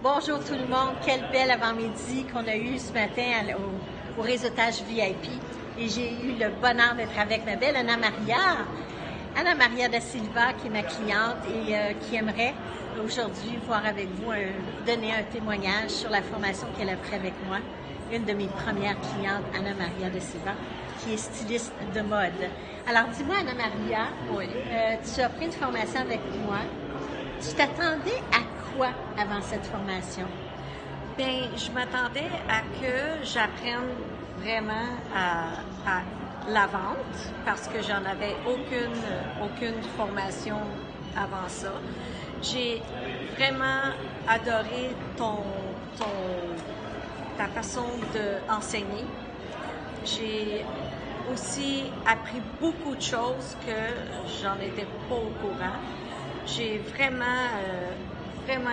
Bonjour tout le monde, quel bel avant-midi qu'on a eu ce matin au réseautage VIP. Et j'ai eu le bonheur d'être avec ma belle Anna Maria da Silva, qui est ma cliente et qui aimerait aujourd'hui voir avec vous, donner un témoignage sur la formation qu'elle a pris avec moi. Une de mes premières clientes, Anna Maria da Silva, qui est styliste de mode. Alors dis-moi Anna Maria, tu as pris une formation avec moi. Tu t'attendais à quoi avant cette formation? Bien, je m'attendais à que j'apprenne vraiment à la vente parce que j'en avais aucune formation avant ça. J'ai vraiment adoré ta façon d'enseigner. J'ai aussi appris beaucoup de choses que j'en étais pas au courant. J'ai vraiment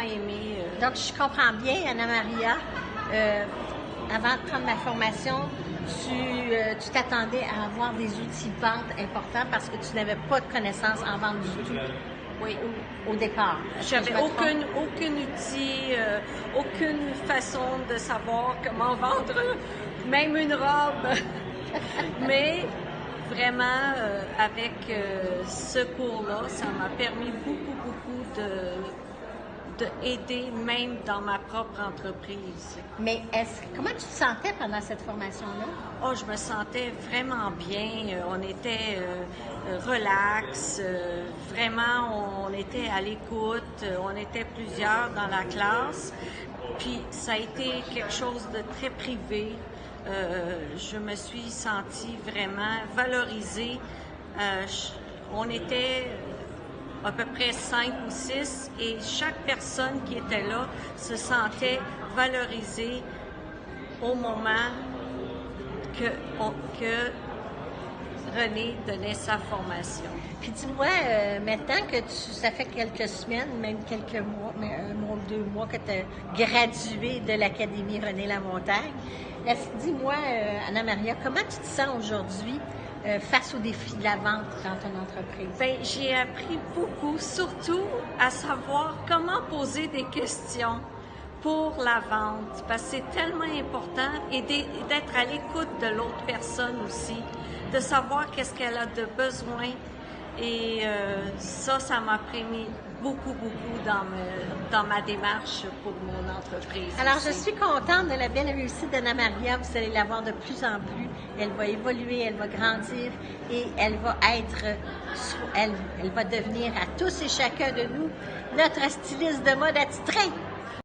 aimé. Donc, je comprends bien, Anna Maria, avant de prendre ma formation, tu t'attendais à avoir des outils de vente importants parce que tu n'avais pas de connaissances en vente du tout. Oui. Au départ. J'avais aucun outil, aucune façon de savoir comment vendre même une robe. Mais vraiment, avec ce cours-là, ça m'a permis beaucoup de aider même dans ma propre entreprise. Mais comment tu te sentais pendant cette formation-là? Oh, je me sentais vraiment bien. On était relax. Vraiment, on était à l'écoute. On était plusieurs dans la classe. Puis, ça a été quelque chose de très privé. Je me suis sentie vraiment valorisée. On était à peu près 5 ou 6 et chaque personne qui était là se sentait valorisée au moment que René donnait sa formation. Puis dis-moi, maintenant que ça fait quelques semaines, même quelques mois, mais 1 mois ou 2 mois que tu as gradué de l'Académie René Lamontagne, dis-moi, Anna Maria, comment tu te sens aujourd'hui face aux défis de la vente dans ton entreprise? Bien, j'ai appris beaucoup, surtout à savoir comment poser des questions pour la vente, parce que c'est tellement important et d'être à l'écoute de l'autre personne aussi, de savoir qu'est-ce qu'elle a de besoin. Et ça m'a permis beaucoup dans ma démarche pour mon entreprise. Alors, aussi. je suis contente de la belle réussite d'Anna Maria. Vous allez la voir de plus en plus. Elle va évoluer, elle va grandir et elle va devenir à tous et chacun de nous notre styliste de mode attitré.